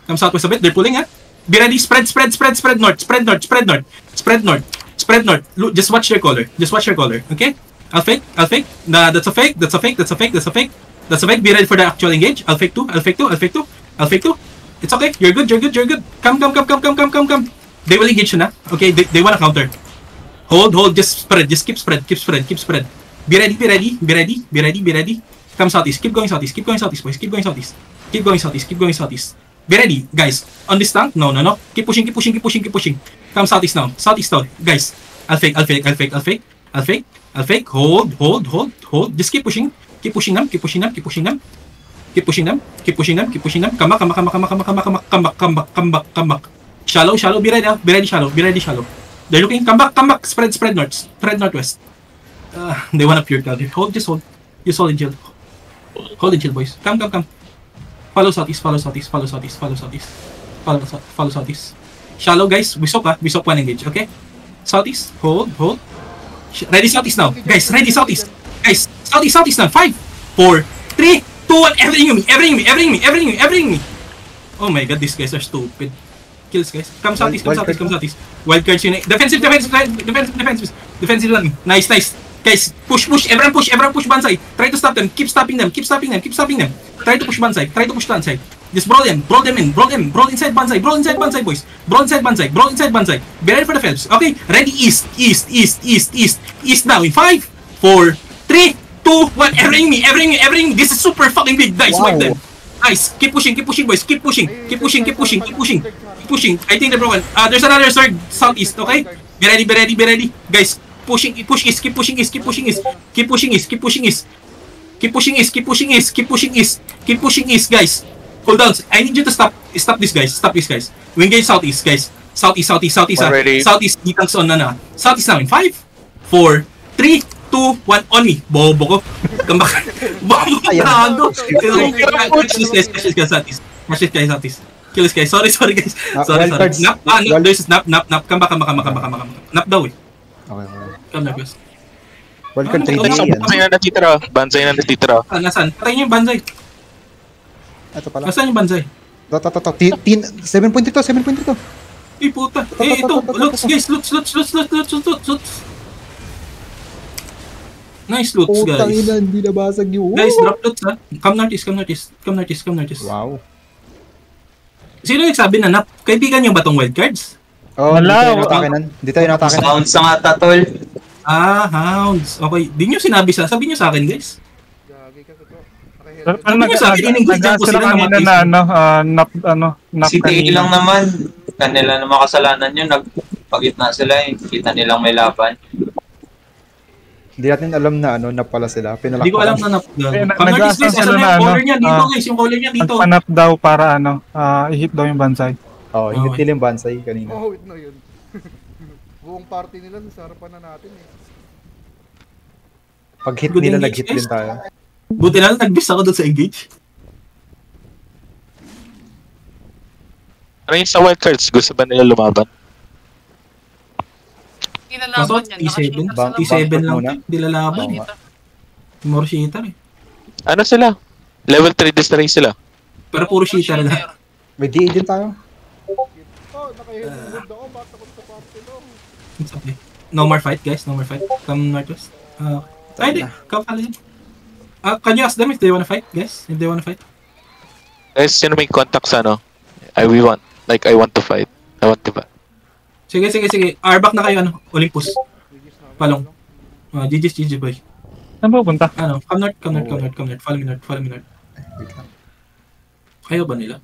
Come southwest a bit. They're pulling, Be ready. Spread north. Spread north. Just watch their color. Okay? I'll fake. Nah, that's a fake. Be ready for the actual engage. I'll fake two. It's okay. You're good. Come. They will engage you na. Okay, they wanna counter. Hold. Just spread. Just keep spread. Be ready. Come southeast. Keep going southeast, boys. Keep going southeast. Be ready, guys. On this tank? No. Keep pushing. Come southeast now. Guys. I'll fake. Hold. Just keep pushing. Keep pushing them. Come back. Shallow. Be ready, shallow. They're looking. Come back. Spread north. Spread northwest. They want a pure cloud here. Just hold. You solid chill. Hold and chill, boys. Come. Follow southeast. Shallow, guys. We soak one engage, okay? Southeast. Hold. Ready southeast now. Guys, ready southeast. Guys, southeast now. 5, 4, 3, 2, 1. Everything me. Oh my god, these guys are stupid. Kills, guys. Come southeast. Wild cards yun. Defensive lang. Nice. Guys, push. Everyone push Banzai. Try to stop them. Keep stopping them. Try to push Banzai. Just brawl them in. Brawl inside Banzai, boys. Brawl inside Banzai. Be ready for the Phelps. Okay, ready. East now. In 5, 4, 3, 2, 1. Everything me. This is super fucking big. Guys, wipe them. Nice. Keep pushing, boys. Keep pushing. I think they're broken. There's another sword southeast, okay? Be ready. Guys, push east. Keep pushing east, guys. Hold on. I need you to stop this, guys. We engage southeast, guys. Southeast. Southeast, details on na. Southeast now in 5, 4, 3, 2, 1, on me. Bobo ko. Come back. Bobo ko. Catch this guys, southeast. Kill this guy. Sorry, guys. Sorry. Nap. There's snap. Come back. Nap daw, eh. Okay. Come na, guys. Wildcard 3D yan. Banzai na natitira. Nasaan? Patay niyo yung Banzai. Ito pala. Nasaan yung Banzai? Ito. 7.2. Eh, puta. Ito. Loots, guys. Loots. Nice loots, guys. Putang ina, hindi nabasag yung... Guys, drop loots, ha. Come northeast. Sino nagsabi na kaibigan niyo ba tong wildcards? Oh, hindi tayo natakinan. Sounds sa nga, tatol. Hounds. Okay. Di nyo sabi nyo sa akin, guys. Ano nag-sila kanina na Si Tay lang naman. Kanila na makasalanan yun. Nagpagitna sila eh. Kita nilang may laban. Hindi natin alam na na pala sila. Hindi ko alam na nag-asang sila na yung color niya dito. Nagpanap daw para i-hit daw yung Banzai. Oo, hit nila yung Banzai kanina. Oh, wait na yun. Buong party nila, nasa harapan na natin eh. Pag hit nila, nag-hit din tayo. Buti na lang, nag-miss ako doon sa engage. Ano yung sa wildcards? Gusto ba nila lumaban? Kaso, T7 lang. Hindi lalaban. More cheater eh. Ano sila? Level 3 disarray sila. Pero puro cheater na. May DA din tayo. Nakahilod ako, bakit ako sa party lang? It's okay. No more fight, guys. Come northwest. Hindi. Come follow them. Can you ask them if they wanna fight, guys? If they wanna fight? Guys, sino may contact sa I want to fight. Sige. Arback na kayo, Olympus. Palong. GG, boy. Saan ba punta? Come north. Follow me north. Kayo ba nila?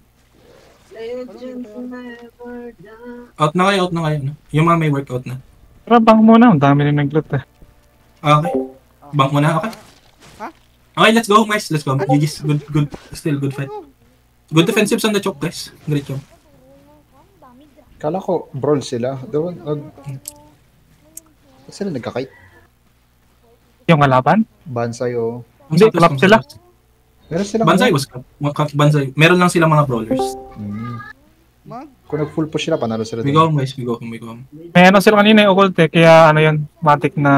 Out na kayo. Yung mga may workout na. Pero bang muna, ang dami rin nag-loot eh. Okay. Bank muna, okay? Okay, let's go, guys. GG's, good. Still good fight. Good defensives on the choke, guys. Great job. Kala ko, brawl sila. Sila nagkakite. Yung kalaban? Banzai o... Hindi, clap sila. Meron silang... Banzai. Meron lang sila mga brawlers. Kung nag-full push sila, panalo sila. We go home, guys. We go home. May sila kanina yung occult eh. Kaya yun, matic na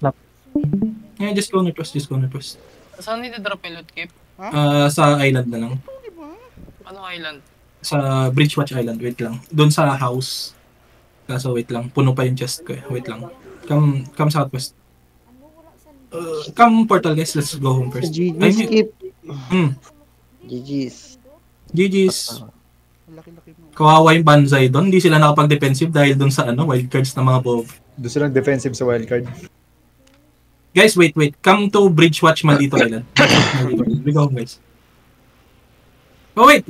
clap. Yeah, just go northwest. Saan nito drop yung loot keep? Sa island na lang. Anong island? Sa Bridgewatch Island, wait lang. Doon sa house. Kaso wait lang, puno pa yung chest ko eh. Wait lang. Come southwest. Come portal guys, let's go home first. GG I mean, skip. hmm, GG's. GG's. Ang laki-laki mo. Kawawa yung Banzai doon. Hindi sila nakapag-defensive dahil doon sa wildcards na mga bow. Doon silang defensive sa wildcard. Guys, wait. Come to Bridgewatch Maldito Island. We go home guys. Oh wait,